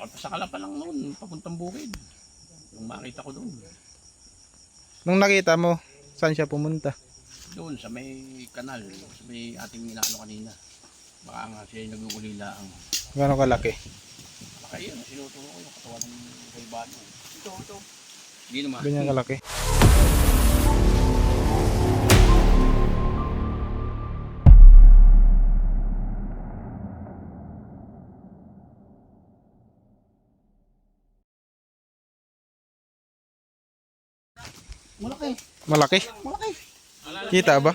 ako sa Kalapa lang noon, papuntang bukid. Yung makita ko doon. Nung nakita mo, saan siya pumunta? Doon sa may kanal, sa may ating inaano kanina. Baka nga siya yung nag-uulila ang... Gano'ng kalaki? Kaya yun, sinuturo ko yung katawan ng kaibano. Ito. Hindi naman. Ganyan kalaki. Malaki. Malaki? Malaki. Kita ba?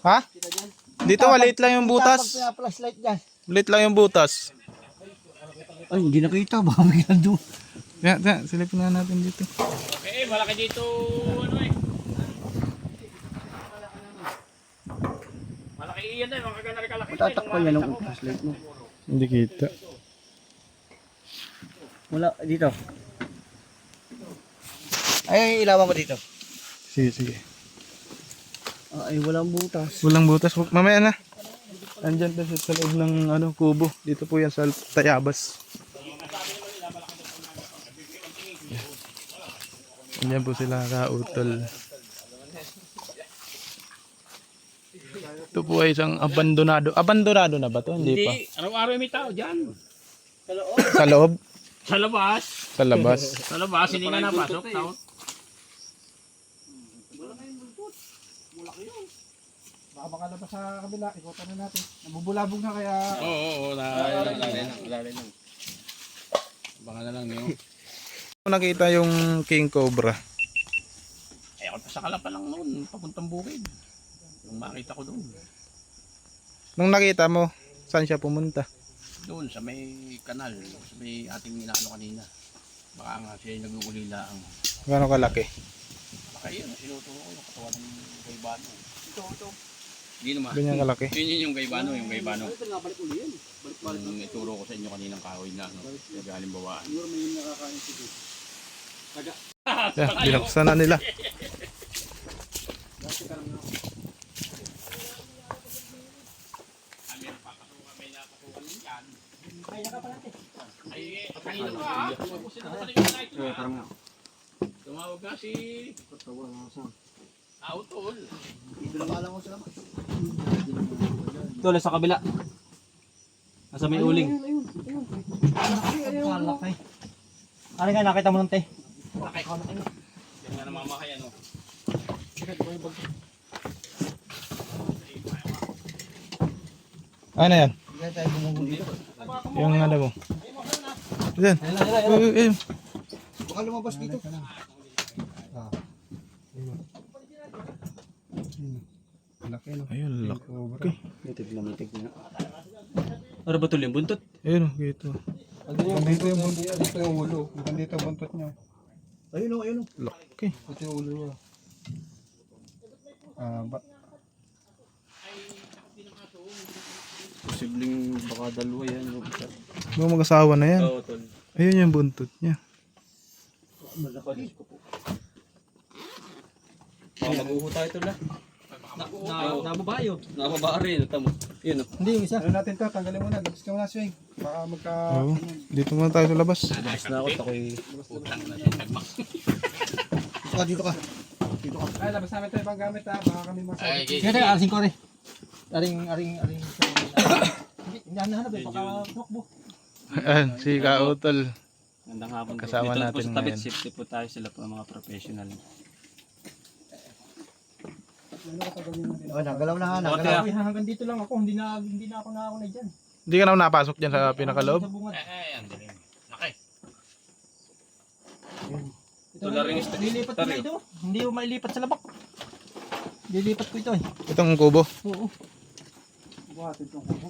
Ha? Dito maliit lang yung butas. Flashlight dyan. Maliit lang yung butas. Ay, hindi nakita. Baka may nandun. Yan, silipin na natin dito. Okay, malaki dito. Ano eh. Malaki iyan eh. Mga ganari kalaki. Tatakpan yan ang flashlight mo. Hindi kita. Wala, dito. Ay, ilawan mo dito. Sige. Ay, walang butas. Walang butas. Mamaya na. Andyan pa sa loob ng kubo. Dito po yan sa Tayabas. Andyan po sila kautol. Ito po ay isang abandonado. Abandonado na ba to? Hindi pa. Araw-araw may tao dyan. Sa loob? Sa labas. Sa labas. Sa labas, hindi nga napasok. Tao. Baka makalabas sa kabila, ikutan na natin. Nabubulabog na kaya... Oo. Dali lang. Baka na lang yun. Nakita yung King Cobra. Ay, ako sa Kalapa lang noon, papuntang bukid. Yung makita ko doon. Nung nakita mo, saan siya pumunta? Doon sa may kanal, sa may ating inaano kanina. Baka nga siya yung nag-uulila ang... Gano'ng kalaki? Kaya yun, sinuturo ko yung katawan ng kaibano. Ito. Hindi naman. Ganyan kalaki. Yun yung kaibano. Yung ituro ko sa inyo kaninang kahoy na nag-halimbawaan. Yan, binuksan na nila. Tumawag ka si Autol. Ito, sa kabila. Nasa may uling. Malaki. Ano nga, nakita mo nun, te? Malaki. Yan nga namamakayan, no? Ano yan? Yung ano mo. Yan. Ayun. Baka lumabas dito. Ayun, laki. Mitig na. Ano ba ito yung buntot? Ayun, gitu. Dito yung buntot, dito yung ulo. Dito yung buntot niya. Ayun o. Laki. Ito yung ulo niya. Posibleng baka dalawa yan. Mga mag-asawa na yan. Oo, tol. Ayun yung buntot niya. Malakas ko po. Mag-uho tayo ito na. Nababayo. Nababa rin. Tamo. Yun o. Hindi, yung isa. Ano natin to, tanggalin muna, labas ka muna swing. Baka magka... Oo. Dito muna tayo sa labas. Labas na ako. Ako'y... Dito ka. Ay, labas namin tayo ibang gamit ha, baka kami masabi. Sige, alisin ko rin. Aring. Hindi hanap eh, baka tukbo. Ayan, si Kautol. Gandang hapon po. Kasama Dito natin po sa tabit, ngayon. safety po tayo, sila po ang mga professional. Nagalaw na ha, nagalaw. Hanggang dito lang ako, hindi na ako na dyan. Hindi ka na napasok dyan sa pinakaloob? Ayan, laki. Ito na rin Lilipat ko na ito, hindi ko mailipat sa labak. Lilipat ko ito eh. Itong kubo. Oo. Buhatin itong kubo.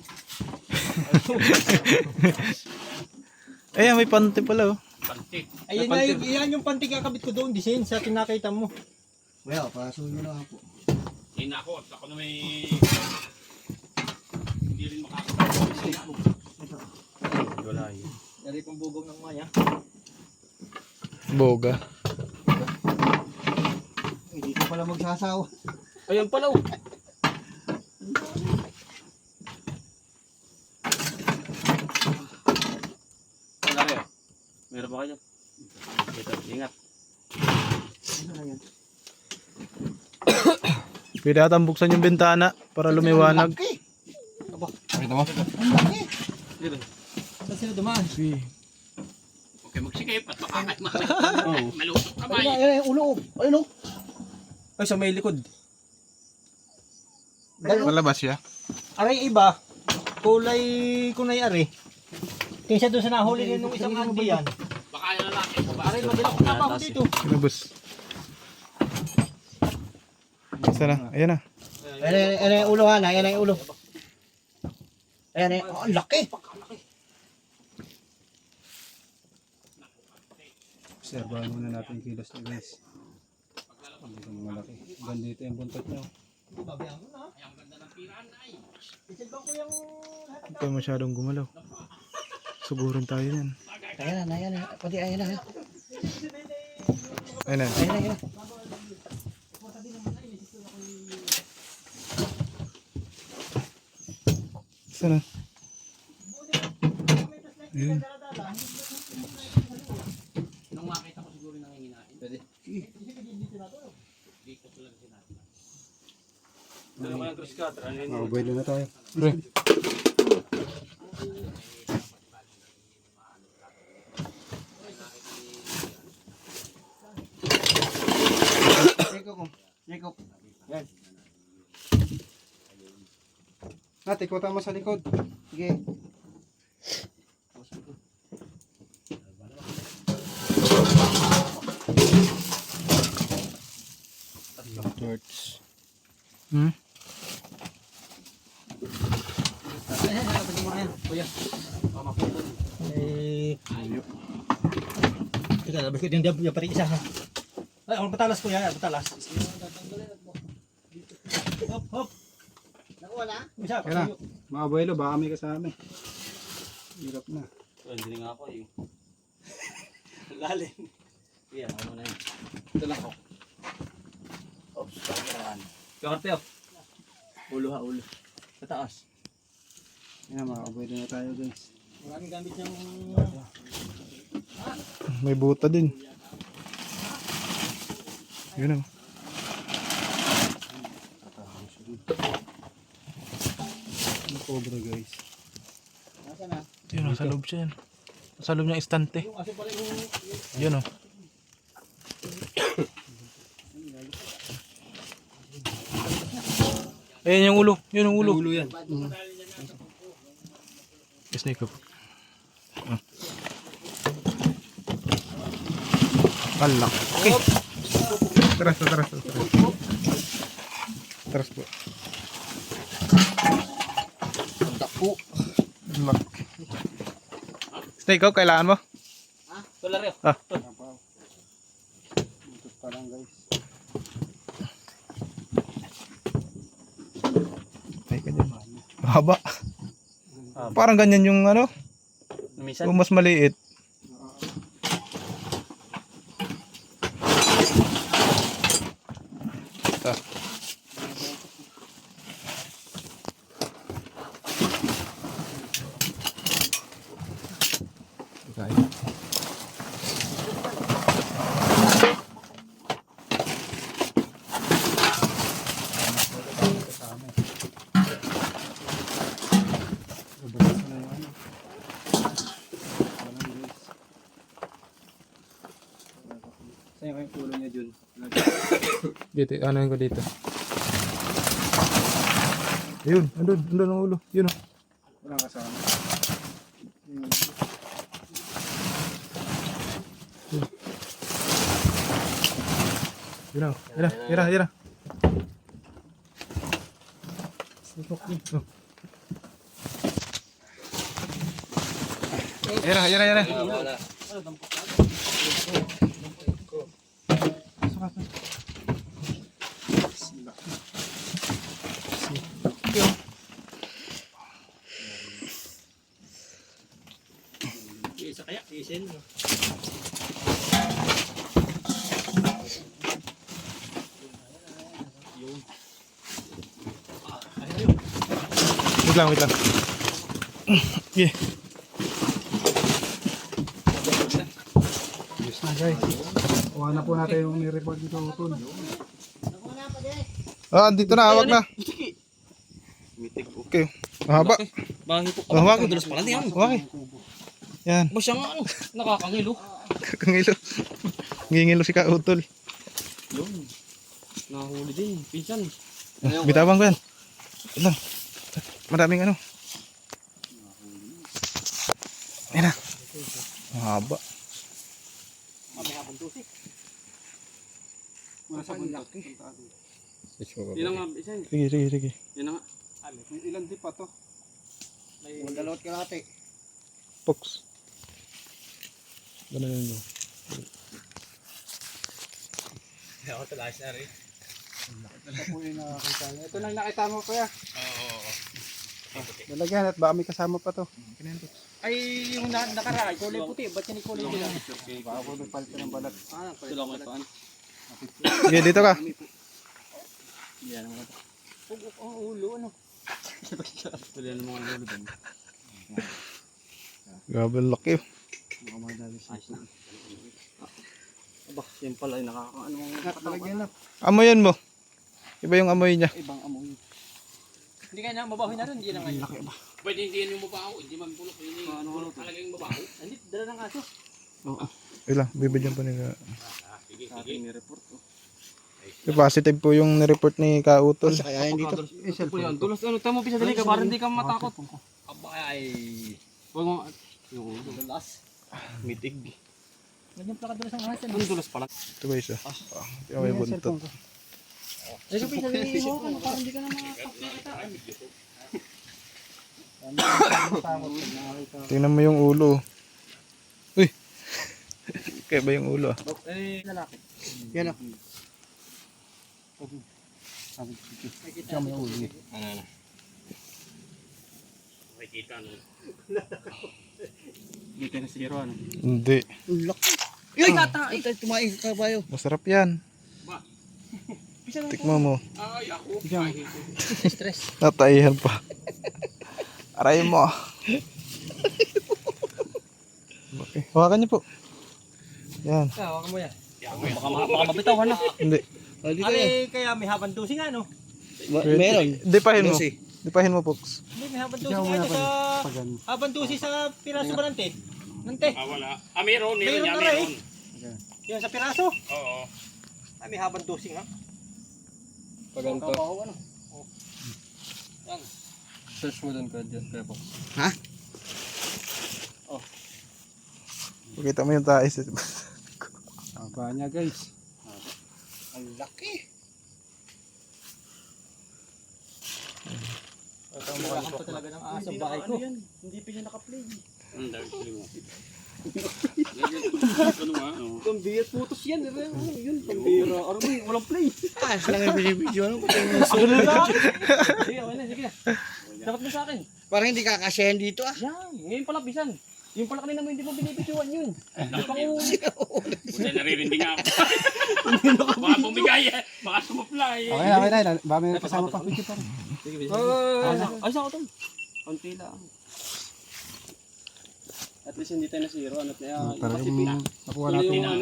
Ayan, may panty pala oh. Pantik. Ayun na, yan yung pantig kakabit ko doon, disin sa tinakita mo. Well, pasuhin nyo na ako. Hindi na ako. Ako na may... Hindi rin makakapag. Wala yun. Dari pang bugong ng maya. Boga. Hindi ko pala magsasawa. Ayun pala oh. Meron pa kayo? Ito, ingat. Pwede atang buksan yung bintana para lumiwanag. Pakita mo. Dito. Saan sila dumaan? Si. Okay, magsikip at makakay malusok kamay. Ayun, ulo. Ayun, Ay, sa may likod. Palabas siya. Aray iba, kulay kunay ari. Kaysa doon sa nahuli rin nung isang andi yan. Baka yung lalaki ko ba? Aray, mabilak na pa ako dito. Palabas. Basta na. Ayan na. Ayan yung ulo ha, ayan yung ulo. Ayan, oh, ang laki. Obserbahan muna natin yung kilos niya guys. Hindi ko malaki. Ganda dito yung buntot niya. Huwag ka masyadong gumalaw. Sugurin tayo yan. Ayan na. Pati ayan na. Ayan na. Ayan na. Saan na? Ayan. Nung makita ko siguro nanginginain. Pwede. Dito ko lang sinabi. Ano mo yung cross cutter? Ano yun? Mabuhay na tayo. Pre. Jacob. Yan. Ate, kuta mo sa likod. Sige. Torch. Hmm? Kuya. Teka, labas ko yung pati isa ha. Ay, ang batalas kuya, batalas. Hop. Nakuha na? Isa, Kaya na. Mga abuelo, baka may kasama eh. Hirap na. Hindi nga ako eh. Lalim. Yan, ano na yun. Ito lang ako. Oops, pagkaraan. Kakarte oh. Ulo ha, ulo. Sa taas. Yan, mga abuelo na tayo guys. Maraming gamit yung... May buta din. Yun o. Cobra guys. Nasaan na? Yun o, sa loob siya yan. Sa loob ng istante. Yung aso pala yung... Yun o. Ayan yung ulo. Yun ang ulo. Ulo yan. Snake up. Alak. Okay. Taras. Taras po. Dako. Alak. Snake up, kailangan mo? Tular yun. Ah. Buntot pa lang guys. Ay, ganyan. Mahaba. Parang ganyan yung ano, Minsan. o mas maliit. Ito. Okay. Sa'yo yung ulo niya dun. Dito, ano ko dito? Ayun, andun ang ulo. Yun o. Walang kasama. Yun o. Yun na. Yun. Wala. Isa kaya, isin. Wait lang. Yeah. Okay. Kuha na po natin yung ni-report dito utol. Ah, dito na, hawak na. Okay. Mahaba. Bahi po. Hawak. Dulas pala yan. Okay. Yan. Ba siya nga ano, nakakangilo. Kakangilo. Ngingilo si Kautol. Yun. Nahuli din, pinsan. Bitawan ko yan. Ilan. Maraming ano. Yan na. Mahaba. Yun na nga, isa yun. Sige. Yun na nga. Ilan di pa to? May dalawat kalate. Pox. Ganun yun. Ako talas na rin. Ito po yung nakakita niya. Ito lang nakita mo kuya. Oo. Lalagyan at baka may kasama pa to. Ay, yung nakaraan, kulay puti. Ba't yan kulay nila? Baka po nagpalit ka ng balat. Sila ko ipaan. Sige, dito ka. Yan naman ito. Pugok ang ulo, ano? Wala namang ang ulo din. Grabe laki. Ayos na. Aba, yan pala, nakakaano ang Lalagyan na. Amoyan mo. Iba yung amoy niya. ibang amoy. Hindi kaya na, mabahoy na rin, hindi na ngayon. Pwede hindi yan yung mabaho, hindi man pulok, hindi talaga yung mabaho. Hindi, dala ng aso. Ilang, bibigyan pa nila. Sige. Ni-report ko. Positive po yung nireport ni Kautol. Kaya hindi to. Dulos, ano, tamo pisa dali ka, para hindi ka matakot. Aba, ay. Huwag mo, yung ulo. Dulas. Mitig. Ganyan pala ka dulas ang aso. Ang dulas pala. Ito ba isa? Ito may buntot. Ay, pisa dali mo, para hindi ka na makakita. Tingnan mo yung ulo. Uy! Kaya ba yung ulo? Eh, lalaki. Yan o. Nakikita mo yung ulo. Ano? Makikita no. Hindi ka na zero, ano? Hindi. Ay, gata! Ay, tumain ka ba yun? Masarap yan. Tikmo mo. Ay, ako. Stress. Nataihan pa. Aray mo. Okay. Hawakan niyo po. Yan. Hawakan mo yan. Baka mabitawan na. Hindi. Ali, kaya may habang dusi nga no? Meron. Dipahin mo. Dipahin mo, Pox. Hindi, may habang dusi nga ito sa... Habang dusi sa piraso ba nante? Nante? Wala. Meron Meron niya, na rin. meron. Yan sa piraso? Oo. Ay, may habang dusi nga. Paganto. Ano? Yan. Search mo doon ka dyan, kaya po. Pakita mo yung tais. Aba niya guys. Ang laki. Ito mo talaga ng aso bahay ko. Hindi pa niya naka-play. Ang dami mo. Ano nga? Pambiyat putos yan. Yun, pambira. Ano ba yun? Walang play. Lang yung binibidyo. Ano? Ako na lang. Sige, okay na. Sige na. Dapat mo sa akin. Parang hindi kakasyahan dito ah. Yan. Ngayon pala bisan. Yung pala kanina mo hindi mo binibidyoan yun. Hindi Kasi naririndi nga ako. Baka bumigay eh. Baka sumuply eh. Okay na. Ba may kasama pa. Sige, bisan. Ay, saan ko to? Konti lang. At least hindi tayo na zero. Ano na yan? Nakuha natin. Yun ang,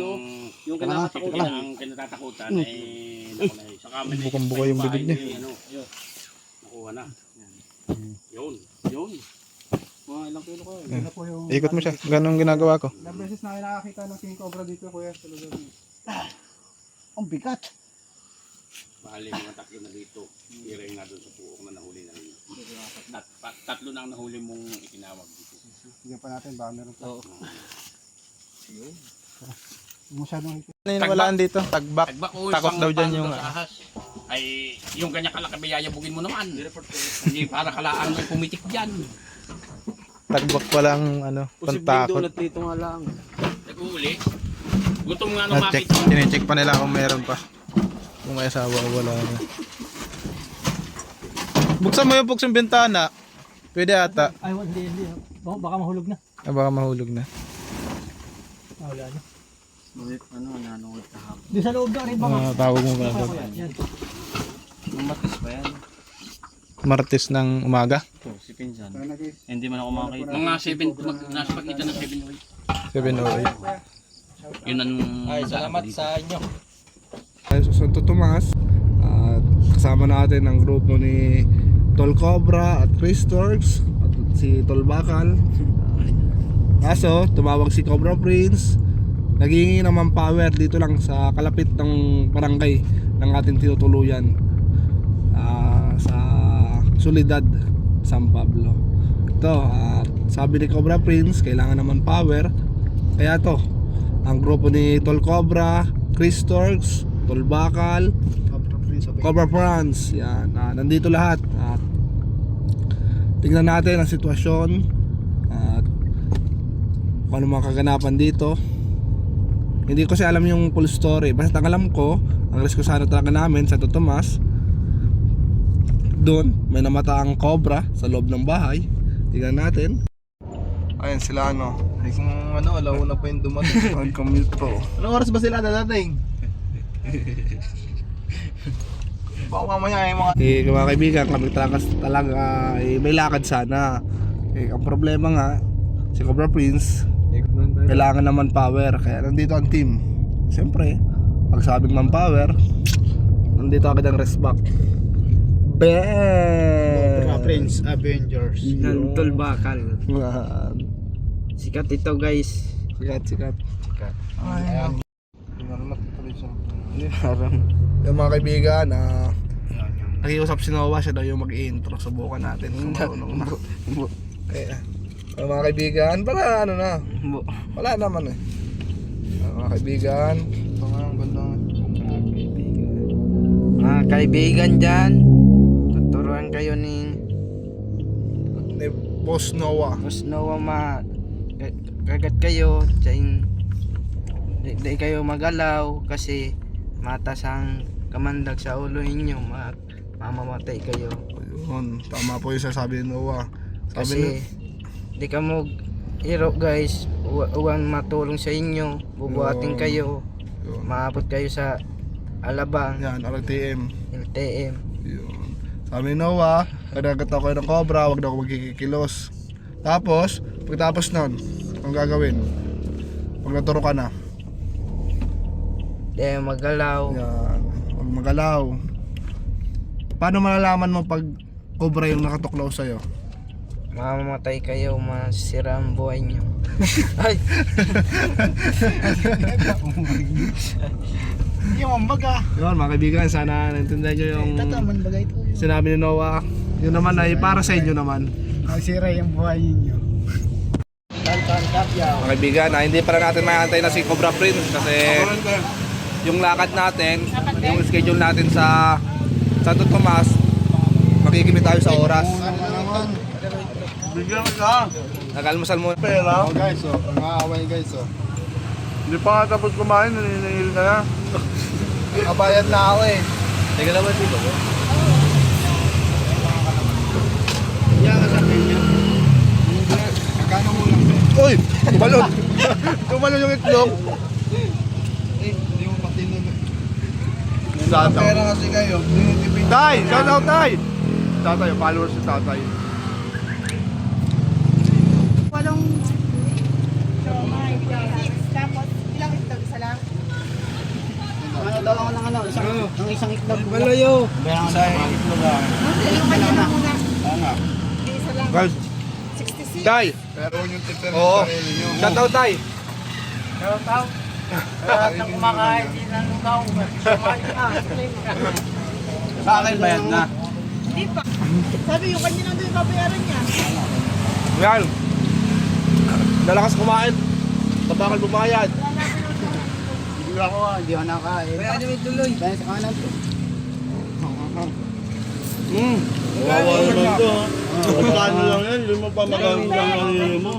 Yung kinakatakutan. ang kinatatakutan ay naku na eh. Saka may Bukang-buka yung bibig niya. Ano, yun. Nakuha na. Yun. Mga ilang kilo ko. Ito po yung... Ikot mo siya. Ganun ginagawa ko. Ilang beses na nakakita ng king cobra dito kuya. Sa lugar niyo. Ang bigat. Bali mga tatlo na dito. Iray nga doon sa puok na nahuli na rin. Tatlo na ang nahuli mong itinawag dito. Bigyan pa natin. Baka meron pa. Oo. Masyadong higit. Ano yung nawalaan dito? Tagbak. Takot daw dyan yung... ahas. Ay, yung ganyan kalaki bayayabugin mo naman. Hindi para kalaan yung pumitik dyan. Tagbak pa lang, ano, pantakot. Posibleng dito nga lang. Nag-uuli. Gutom nga nung Na-check. makita. Tine-check pa nila kung meron pa. Kung may asawa o wala na. Buksan mo yung yung bintana. Pwede ata. Ay, hindi. Baka mahulog na. Baka mahulog na. Wala na. Ano, nanood ka hapon. Di sa loob na rin baka. Tawag mo ba? Yan. Matis pa yan. Martes ng umaga. Ito, si Pinsan. Hindi man ako makakita. Mga 7, nasa pagitan ng 7 oil. 7:08. Yun ang Ay, salamat dito. sa inyo. Tayo sa Santo Tomas at kasama natin ang grupo ni Tol Cobra at Chris Turks at si Tol Bakal. Kaso tumawag si Cobra Prince, naghihingi ng manpower dito lang sa kalapit ng barangay ng ating tinutuluyan, sa Soledad, San Pablo. Ito, sabi ni Cobra Prince kailangan ng manpower, kaya to ang grupo ni Tol Cobra, Chris Turks, Tol Bakal, Cobra Prince, yan, nandito lahat. At tingnan natin ang sitwasyon at kung ano mga kaganapan dito. Hindi ko kasi alam yung full story, basta ang alam ko ang reskusano talaga namin sa Santo Tomas, doon may namataang cobra sa loob ng bahay. Tingnan natin. Ayan sila Ay kung ano, alauna pa yung dumating. Nag-commute po. Anong oras ba sila dadating? Baka mamaya yung mga... Mga kaibigan, kami talaga may lakad sana. Ang problema nga, si Cobra Prince kailangan ng manpower, kaya nandito ang team. Siyempre, pag sabing manpower, nandito agad ang rest back. Bam! Prince Avengers. Ng Tol Bakal. Man. Sikat ito guys. Sikat. Ay, Yung mga kaibigan, nakiusap si Noah, siya daw yung mag-i-intro. Subukan natin kung marunong na. Kaya, mga kaibigan, para ano na, wala naman eh. Mga kaibigan, Mga kaibigan dyan, tuturuan kayo ni Boss Noah. Boss Noah kagat kayo, tsayin di kayo magalaw kasi matas ang kamandag sa ulo ninyo, mamamatay kayo. Ayun, tama po yung sasabi ni Noah. Kasi di ka mo hero guys, uwan matulong sa inyo, bubuhatin kayo, maabot kayo sa Alabang, Yan, RTM. LTM. Yun. Sabi ni Noah, kadagat ako ng cobra, wag na ako magkikilos. Tapos, pagtapos nun, ang gagawin? Pag naturo ka na, Di magalaw. yan, wag magalaw. Paano malalaman mo pag cobra yung nakatuklaw sa'yo? Mamamatay kayo, masira ang buhay nyo. Ay! yung ambaga. Yun, mga kaibigan, sana naintindihan nyo yung Tataman bagay ito. sinabi ni Noah. Yun naman ay para sa inyo naman. Masira yung buhay ninyo. Mga kaibigan, hindi pa natin maantay na si Cobra Prince kasi yung lakad natin, yung schedule natin sa Santo Tomas, makikimit tayo sa oras. Bigyan ka. Nag-almusal muna. Oh guys, nangaaway guys. Hindi pa nga tapos kumain, naninihil ka na. Kabayad na ako eh. Teka naman dito. Magkano mo lang? Uy! Tumalon! Tumalon yung itlog. Hindi mo pati nun. Tataw. Pera kasi kayo. Tinitipid. Tay! Shout out, Tay! Tatay, followers si Tatay. Walong tapos ilang itlog? Isa lang? Ano daw ako ng ano? Isang itlog. Malayo! Sa itlog lang. Yung kanya na muna. Tama. Isa lang. Guys, 66. Tay! Pero yung tipper Oo. Shout out, Tay! Lahat ng kumakain din ng lugaw. Sa akin bayad na. Hindi pa. Sabi yung kanya lang doon yung babayaran niya. Yan! Lalakas kumain. Tabakal bumayad. Hindi ako hindi ako nakain. Kaya nyo tuloy. Dahil sa kanan to. Wawa naman to. Magkano lang yan? Hindi mo pa magkano lang mo.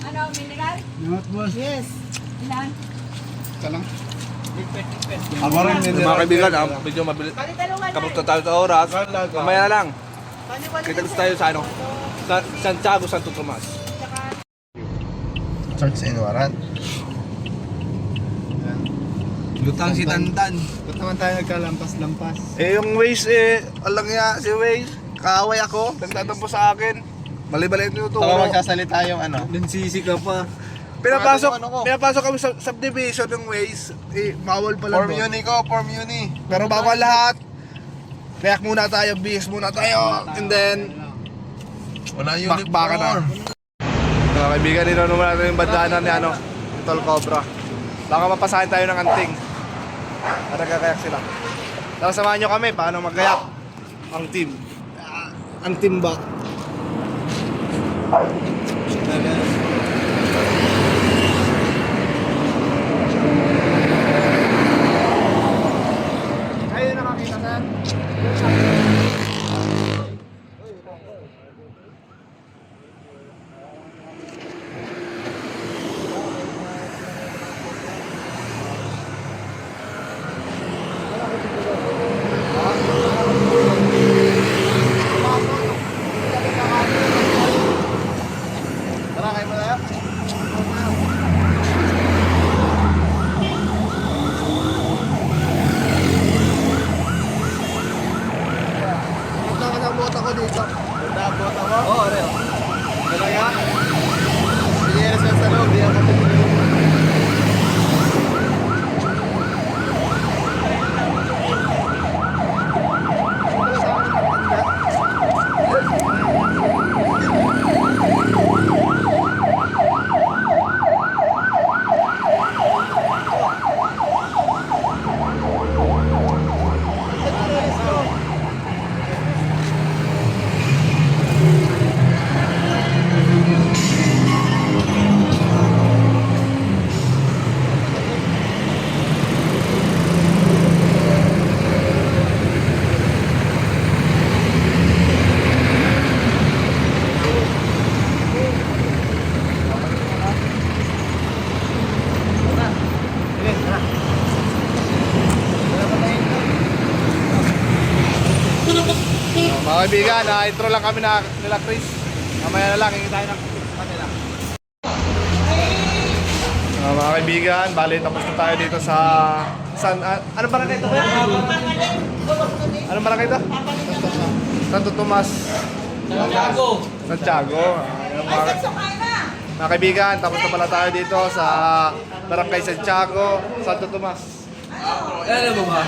Ano, mineral? Not boss. Yes. Ilan? Ka lang. Ako rin Mga kaibigan, medyo mabilis. Palitalungan Kamusta tayo sa oras? Mamaya na lang. Kita Paliwala tayo sa ano? Sa Santiago, Santo Tomas. Church sa Inuaran. Lutang si Tantan. Ba't naman tayo nagkalampas-lampas? Eh yung Waze alam niya si Waze. Kaaway ako. Nagtatampo sa akin. Mali-mali ito Baka magsasalita yung ano. Nansisi ka pa. pinapasok kami sa subdivision ng Waze. Bawal pala Form doon. uni ko, Form uni. Pero bago ang lahat, react muna tayo, bis muna tayo, and then, Wala uniform. bakbaka na. Mga kaibigan, dito naman natin yung bandaanan ni ni Tol Cobra. Baka mapasahin tayo ng anting. At nagkakayak sila. Tapos samahan nyo kami, paano magkayak ang team. Ang team ba? Kayo nakakita sir? Tara, kayo mo tayo. Punta ka ng bota ko dito. Punta ang bota mo? Oo, Reo. Talaga? Sige, nasa sa loob. Di ako matulog. Mga kaibigan, intro lang kami nila Chris. Mamaya na lang, hingi tayo ng kanila. Mga kaibigan, bali tapos na tayo dito sa ano barangay ito? Anong barangay ito? Santo Tomas. Santiago. Mga kaibigan, tapos na pala tayo dito sa barangay Santiago, Santo Tomas. Alam mo ba?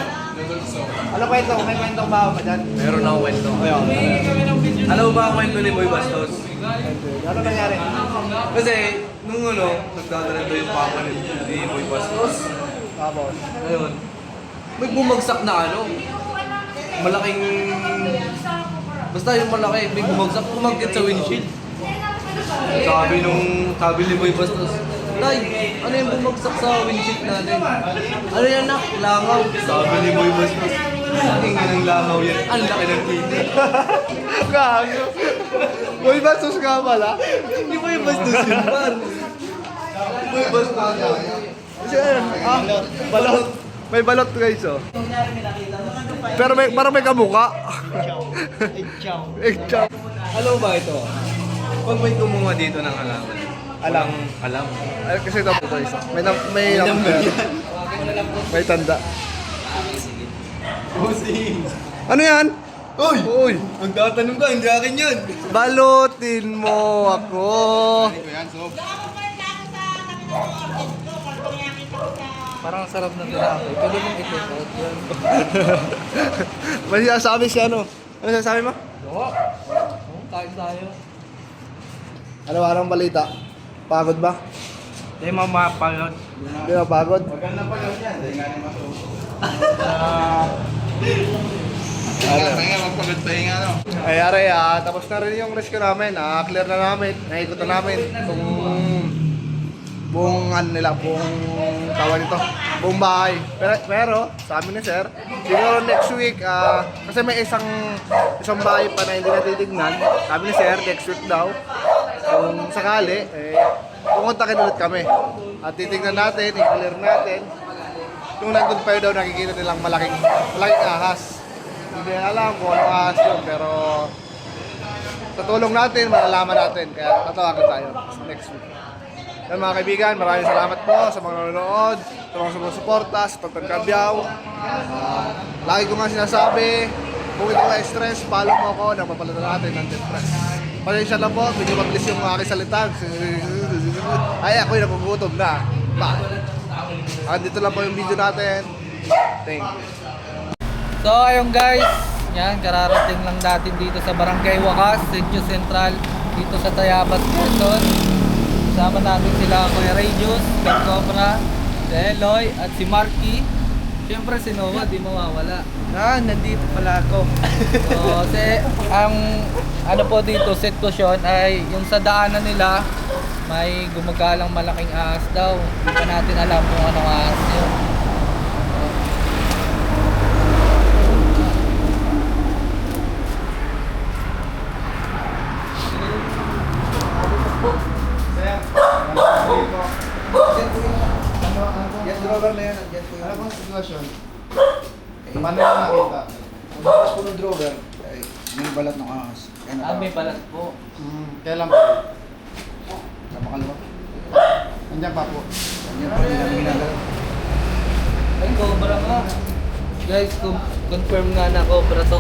Ano kwento? May kwento ba dyan? Meron akong kwento. Alam mo ba ang kwento ni Boy Bastos? Ano nangyari? Kasi, nung nagdadala yung papa ni Boy Bastos. Tapos? Ngayon, may bumagsak na malaking... Basta yung malaki, may bumagsak, kumagkit sa windshield. Sabi ni Boy Bastos, Tay, ano yung bumagsak sa windshield natin? Ano yan nak? Langaw. Sabi ni Boy Bastos, ang ng langaw yan. Ang laki ng titi. Gago. Boy Bastos ka pala? Hindi Boy Bastos yun, man. Boy Bastos. Kasi balot. May balot guys oh. Pero parang may kamuka. Chow. Alam mo ba ito? Pag may kumuha dito ng halaman. Alam. Ay, kasi ito po isa. May number. May tanda. Bossing. Ano yan? Uy! Magtatanong ka, hindi akin yun. Balutin mo ako. Parang sarap na tinapay. Pwede mong i-take yan. May sinasabi siya ano? Ano sinasabi mo? Oo, kain tayo. Araw-araw balita. Pagod ba? Hindi mo mapagod. Hindi ba pagod? Magpagod-pahinga, no? Ay, aray, tapos na rin yung rescue namin. Clear na namin. Naikot na namin. Buong ano nila, buong tawag nito, buong bahay. Pero sa amin ni sir, siguro next week, kasi may isang bahay pa na hindi natitignan. Sabi ni sir, next week daw, kung sakali, pumuntakin ulit kami. At titignan natin, i-clear natin. Nung nandun pa daw, nakikita nilang malaking ahas. Hindi alam kung anong ahas yun, pero sa tulong natin, malalaman natin. Kaya tatawagan tayo next week. Yan mga kaibigan, maraming salamat po sa mga nanonood, sa mga sumusuporta, sa pagpagkabyaw. Lagi ko nga sinasabi, kung ito ka stress, follow mo ako, napapalitan natin ng depress. Pasensya lang po, medyo mabilis yung aking salita. sisipot. Ay, ako'y nagugutom na. Bye. Dito lang po yung video natin. Thank you. So ayun guys, yan, kararating lang natin dito sa Barangay Wakas, Sitio Central, dito sa Tayabas, Quezon. Kasama natin sila Kuya Radius, Kat Cobra, si Eloy at si Marky. Siyempre si Noah, di mawawala. Nandito pala ako. So, ang ano po dito, sitwasyon ay yung sa daanan nila, may gumagalang malaking ahas daw. Hindi pa natin alam kung anong ahas yun. Yes, drawer na yan. Yes, po yun. Ano bang sitwasyon? Paano yung nakita? Ang bukas po ng drawer, ay may balat ng ahas. May balat po. Kailan pa? Sa makalawa. Nandiyan pa po. Nandiyan pa, hindi namin ginagalaw. Ay, cobra nga. Guys, confirm nga na cobra to.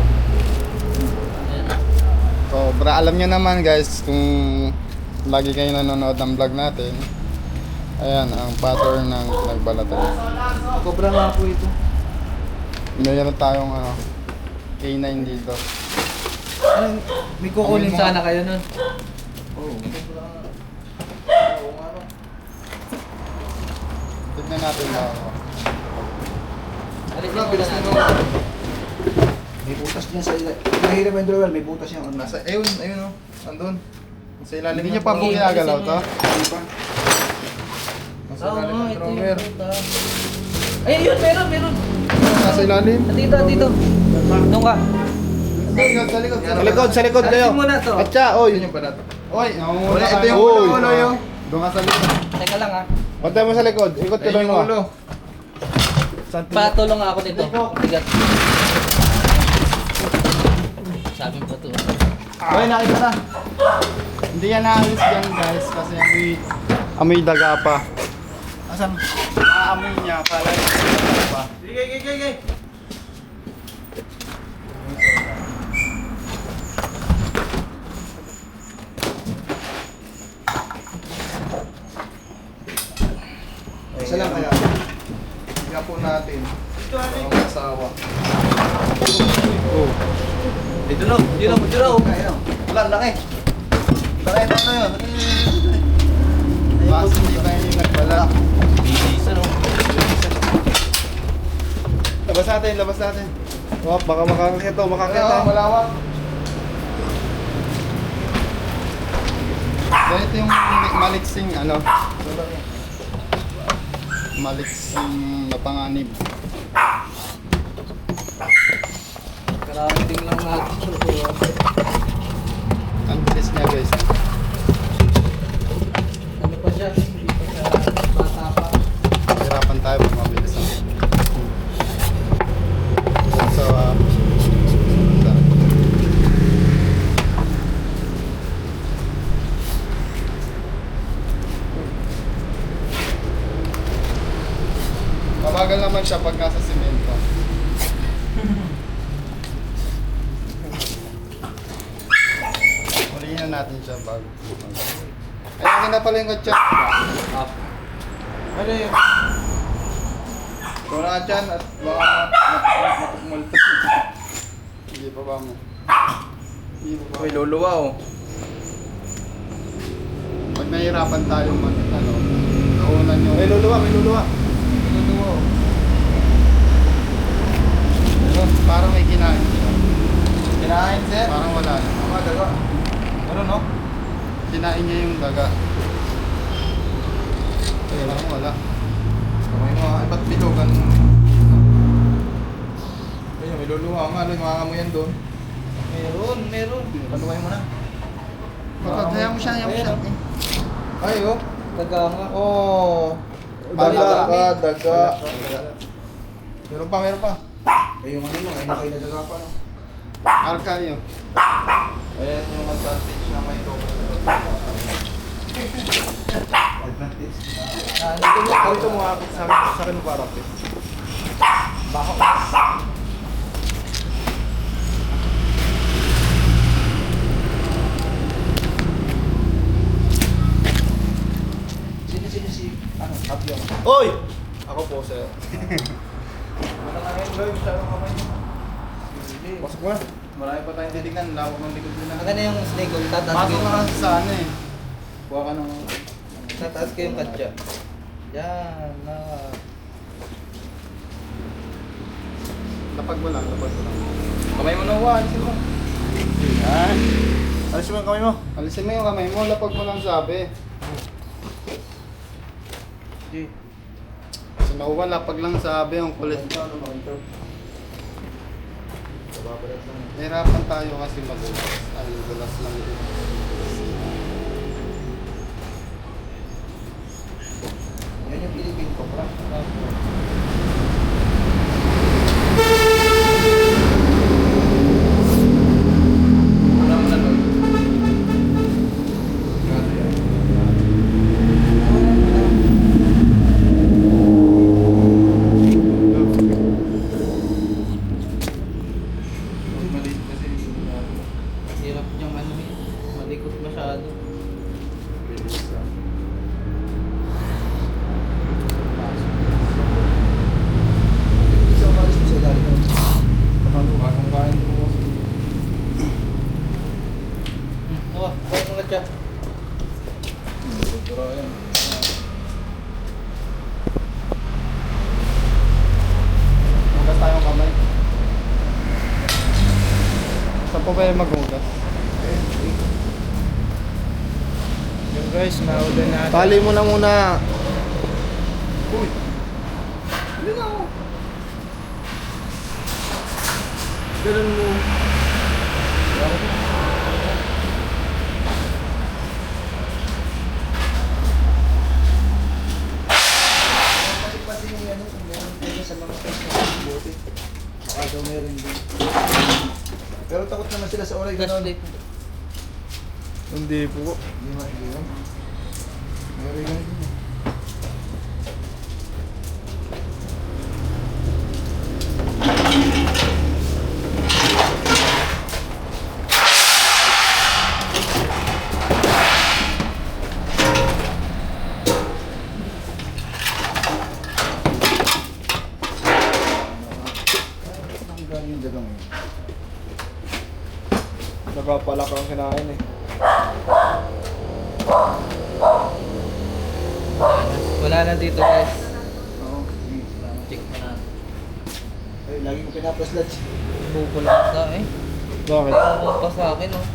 Cobra, alam nyo naman guys, kung lagi kayo nanonood ng vlog natin, ayan, ang pattern ng nagbalatan. Cobra nga po ito. Mayroon tayong K9 dito. May kukunin Sana kayo nun. Tignan natin na Alisin mo na natin. may butas niya sa ilalim. Mahirap yung drawer, may butas niya. Nasa, ayun, andun. Sa ilalim. Hindi niya pa po ginagalaw to? Hindi pa. Nasa Oo ilalim nga, ng ito drawer. yung puta. Ay, yun, meron. Nasa ilalim. Dito. Doon ka. Sa likod kayo. Alisin mo na to. Atcha, oy. Yun yung balat. Oy, Wala, ito yung Uy. ulo yung. Doon ka sa likod. Teka lang ha. Pantay mo sa likod. Ikot ka Ayun lang yung mo. ulo. Patulong ako dito. Bigat. Sabi po to. Oy, nakita na. Hindi yan naalis yan guys kasi amoy daga pa. Asan? Aamoy niya, kala niya daga pa. Sige. Isa lang kaya. Tingnan po natin. Ang asawa. Dito lang. Wala, laki. Laki na yun. Basta hindi pa yung nagbala. Labas natin. Oh, baka makakita. Kaya malawak. Ito yung maliksing maliksing na panganib. Karating lang natin. Ang bilis niya guys. Ano pa siya? Hindi pa siya bata pa. Hirapan tayo pag mabilis ang. So, mabagal naman siya pag nasa simento. Ulihin na natin siya bago. Ayun na pala yung kachat. Ano yun? Ito na dyan at baka matukmulto. Hindi pa ba mo? Hindi pa ba? May luluwa oh. Pag nahihirapan tayo naunan nyo. May luluwa. Pero parang may kinain siya. Kinain sir. Parang wala na. Daga. Ano no? Kinain niya yung daga. Parang wala. Kamay mo ay ba't bilogan mo? Ayun, may luluwa nga. Mga mo yan doon. Meron. Paluway mo na. Hayaan mo siya. Ay oh. Taga nga. Oh. Daga. Meron pa. Eh yung ano mo, ay nakailaga pa no. Arka yun. Ayan yung advantage na may advantage. Dito mo ako sa akin mo parang. Bako. si, ano, Abyo. Oy! Ako po, sir. Malalangin ba yung masyadong kamay niyo? Hindi. Pasok mo na. Marami pa tayong titignan. Lawak ng likod nila. Maganda yung snake ko. Tataas Pasok ko na yung, kasi sa ano eh. Kuha ka ng... tataas ko yung katya. Yan, na. Lapag mo lang, lapag mo lang. Kamay mo na uwa, alisin mo. Yan. Alisin mo yung kamay mo. Alisin mo yung kamay mo, lapag mo lang sabi. So nauwa, lapag lang sabi, ang kulit. Hirapan tayo kasi magulas. Ay, gulas lang ito. Yan yung Philippine Cobra. Wala mo na doon. Maliit kasi. Hirap yung ano eh. Malikot masyado. Isa umalis mo sa ilalim. Bakang kain mo. Oh, kaya yung katya. Siguro yan. Hugas tayong kamay. Saan po ba yung maghugas? Yung guys, naulan na. Tali mo na muna. Hindi na ako. Ganun mo. Pati ano, kung meron tayo sa mga test na buti. Baka daw meron din. Pero takot naman sila sa oray gano'n. Flashlight. Hindi po. Hindi man, hindi man. Meron ganun din. Ang galing yung dagang yun. Nagpapalak ang kinain eh. Wala na dito guys. Oo. Check mo na. Ay, lagi ko pinapasludge. Bukol lang sa eh. Bakit? Bukol pa sa akin oh.